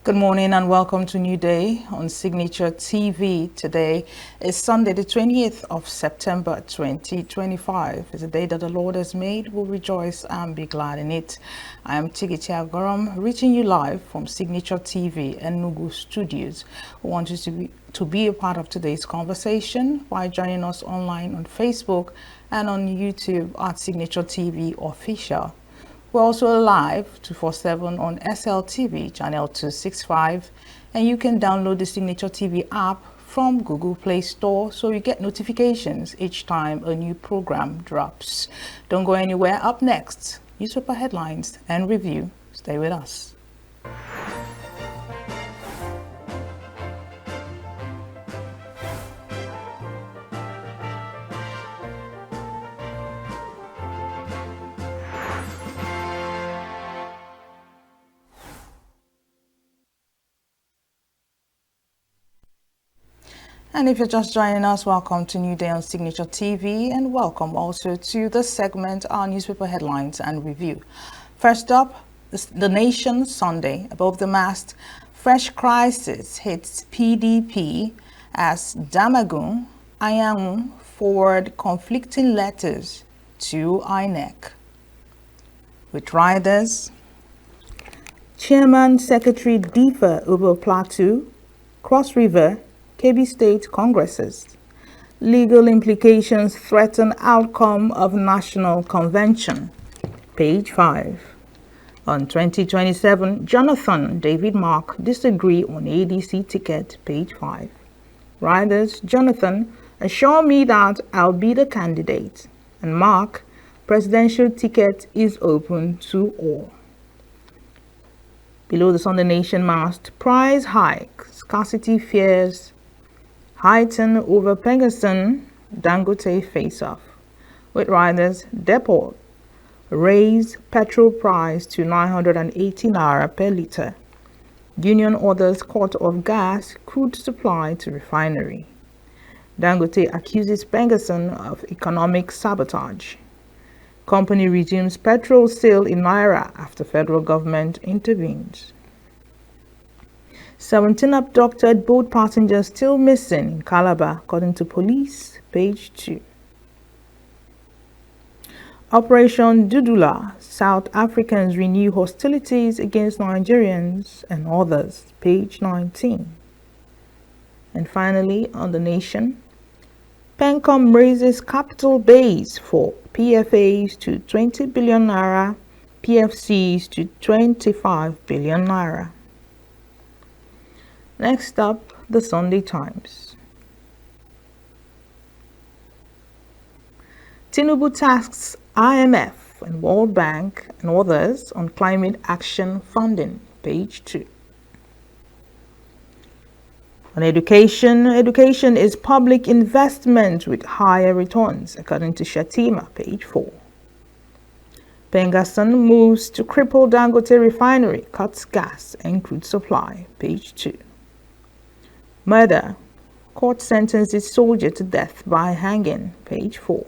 Good morning and welcome to New Day on Signature TV. Today is Sunday, the 20th of September 2025. It's a day that the Lord has made. We'll rejoice and be glad in it. I am Tigiti Agoram, reaching you live from Signature TV and Nugu Studios. We want you to be a part of today's conversation by joining us online on Facebook and on YouTube at Signature TV Official. We're also live 247 on SLTV Channel 265, and you can download the Signature TV app from Google Play Store so you get notifications each time a new program drops. Don't go anywhere. Up next, newspaper headlines and review. Stay with us. And if you're just joining us, welcome to New Day on Signature TV, and welcome also to the segment, our newspaper headlines and review. First up, The Nation Sunday. Above the mast, fresh crisis hits PDP as Damagun, Anyanwu forward conflicting letters to INEC. With riders, Chairman Secretary differ over Plateau, Cross River, Kebbi State Congresses. Legal implications threaten outcome of National Convention. Page 5. On 2027, Jonathan David Mark disagree on ADC ticket. Page 5. Riders, Jonathan, assure me that I'll be the candidate. And Mark, presidential ticket is open to all. Below the Sunday Nation mast, price hike, scarcity fears heighten over Pegasus Dangote face-off. With riders, depot raise petrol price to 980 naira per litre. Union orders cut off gas crude supply to refinery. Dangote accuses Pegasus of economic sabotage. Company resumes petrol sale in naira after federal government intervenes. 17 abducted boat passengers still missing in Calabar, according to police. Page 2. Operation Dudula. South Africans renew hostilities against Nigerians and others. Page 19. And finally, on The Nation, Pencom raises capital base for PFAs to 20 billion naira, PFCs to 25 billion naira. Next up, the Sunday Times. Tinubu tasks IMF and World Bank and others on climate action funding. Page 2. On education, education is public investment with higher returns, according to Shatima. Page 4. Pegasus moves to cripple Dangote refinery, cuts gas and crude supply. Page 2. Murder. Court sentences soldier to death by hanging. Page 4.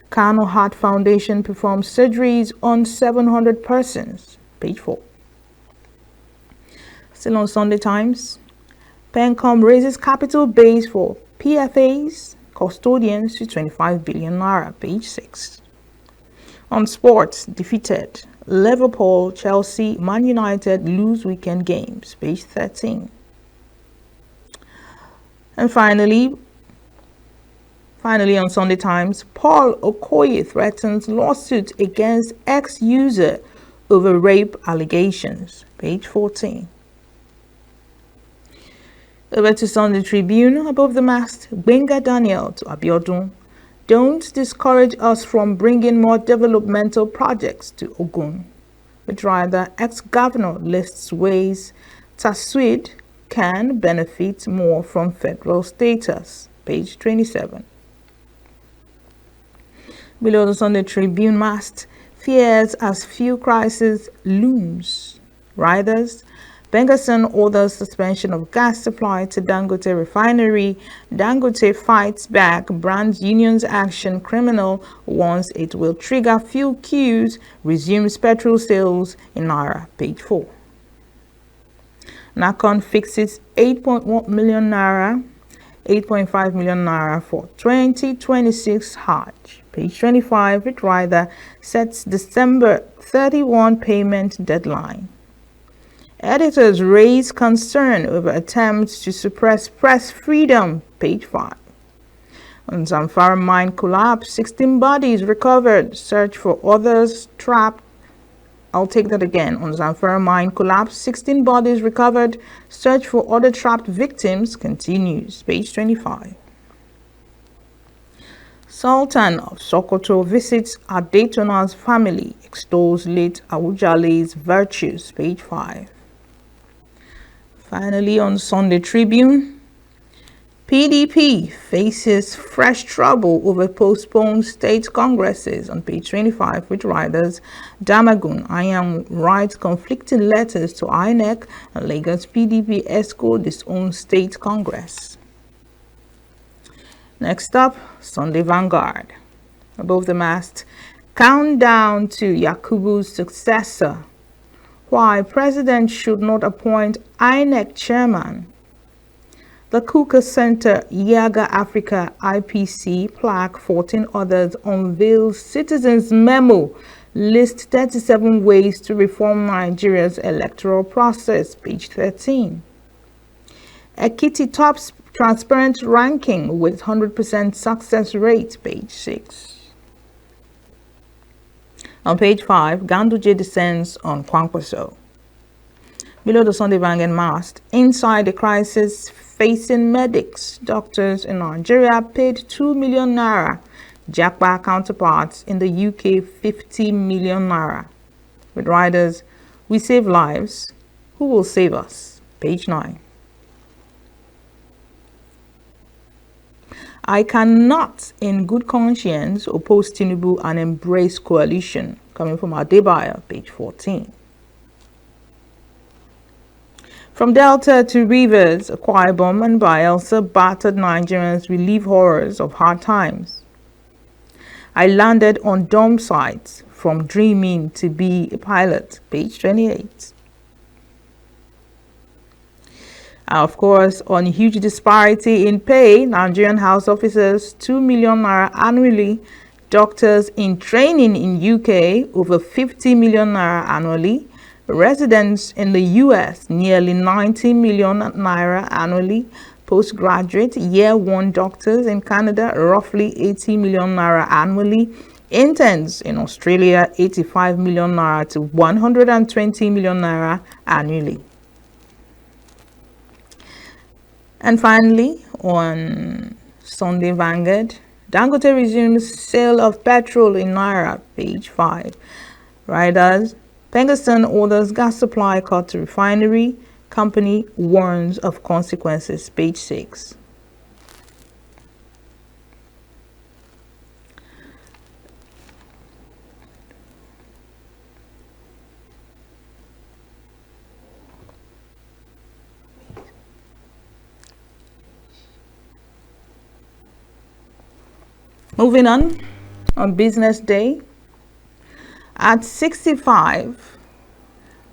Kano Heart Foundation performs surgeries on 700 persons. Page 4. Still on Sunday Times. Pencom raises capital base for PFAs, custodians to 25 billion naira. Page 6. On sports, defeated. Liverpool, Chelsea, Man United lose weekend games. Page 13. And finally on Sunday Times, Paul Okoye threatens lawsuit against ex-user over rape allegations. Page 14. Over to Sunday Tribune. Above the mast, Benga Daniel to Abiodun. Don't discourage us from bringing more developmental projects to Ogun. But rather, ex-governor lists ways Taswid can benefit more from federal status. Page 27. Below the Sunday Tribune mast, fears as fuel crisis looms. Riders, Pegasus orders suspension of gas supply to Dangote refinery. Dangote fights back, brands unions action criminal, warns it will trigger fuel queues, resumes petrol sales in naira. Page 4. Nakon fixes 8.1 million naira, 8.5 million naira for 2026 Hajj. Page 25, Rit Rider sets December 31 payment deadline. Editors raise concern over attempts to suppress press freedom. Page 5. On Zamfara mine collapse, 16 bodies recovered. Search for others trapped. I'll take that again. On Zamfara mine collapse, 16 bodies recovered. Search for other trapped victims continues. Page 25. Sultan of Sokoto visits Adetona's family, extols late Awujale's virtues. Page 5. Finally, on Sunday Tribune, PDP faces fresh trouble over postponed state congresses. On page 25, which riders Damagun, Ayam writes conflicting letters to INEC, and Lagos PDP escort its own state congress. Next up, Sunday Vanguard. Above the mast, countdown to Yakubu's successor. Why President should not appoint INEC chairman. The Kuka Center, Yaga Africa, IPC, plaque 14 others unveils citizens' memo, list 37 ways to reform Nigeria's electoral process, page 13. Ekiti tops transparent ranking with 100% success rate, page 6. On page 5, Ganduje descends on Kwankwaso. Below the Sunday Vanguard mast, inside the crisis facing medics, doctors in Nigeria paid 2 million naira. Jackpot counterparts in the UK 50 million naira. With riders, we save lives. Who will save us? Page 9. I cannot, in good conscience, oppose Tinubu and embrace coalition. Coming from Adebayo, page 14. From Delta to Rivers, Akwa Ibom and Bayelsa battered Nigerians relieve horrors of hard times. I landed on dump sites from dreaming to be a pilot, page 28. Of course, on huge disparity in pay, Nigerian house officers 2 million naira annually, doctors in training in UK over 50 million naira annually, residents in the US nearly 90 million naira annually, postgraduate year 1 doctors in Canada roughly 80 million naira annually, interns in Australia 85 million naira to 120 million naira annually. And finally, on Sunday Vanguard, Dangote resumes sale of petrol in naira, page 5. Riders, Pengaston orders gas supply cut to refinery. Company warns of consequences, page 6. Moving on business day. At 65,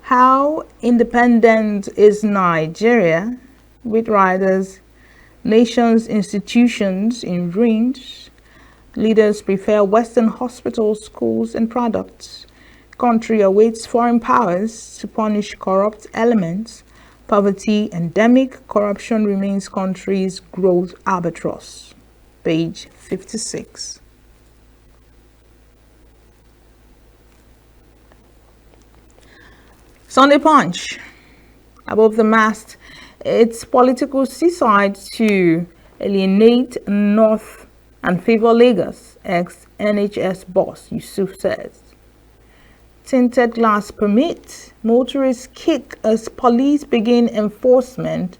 how independent is Nigeria? With riders, nations, institutions in ruins. Leaders prefer Western hospitals, schools, and products. Country awaits foreign powers to punish corrupt elements. Poverty endemic. Corruption remains country's growth albatross. Page 56. Sunday Punch. Above the mast, it's political suicide to alienate North and favor Lagos, ex-NHS boss Yusuf says. Tinted glass permit, motorists kick as police begin enforcement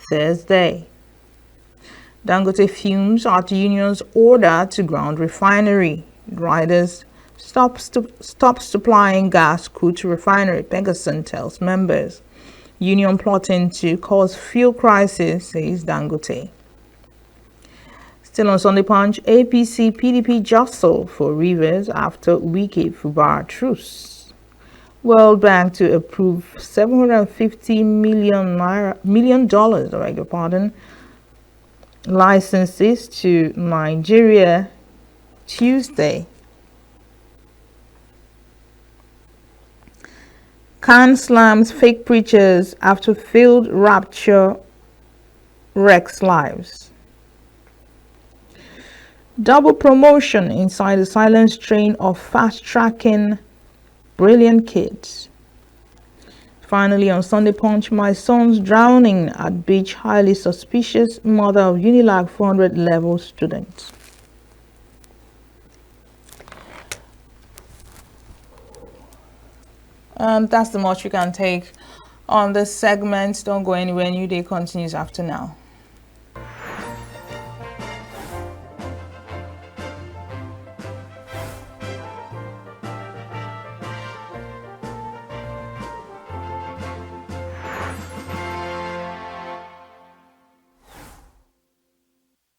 Thursday. Dangote fumes at union's order to ground refinery. Riders stop supplying gas crude to refinery, Pegasus tells members. Union plotting to cause fuel crisis, says Dangote. Still on Sunday Punch, APC PDP jostle for Rivers after Wike Fubara truce. World Bank to approve 750 million dollars, I beg your pardon, licenses to Nigeria Tuesday. Khan slams fake preachers after failed rapture wrecks lives. Double promotion inside the silent strain of fast-tracking brilliant kids. Finally, on Sunday Punch, my son's drowning at beach, highly suspicious, mother of Unilag 400 level student. That's the much we can take on this segment. Don't go anywhere. New Day continues after now.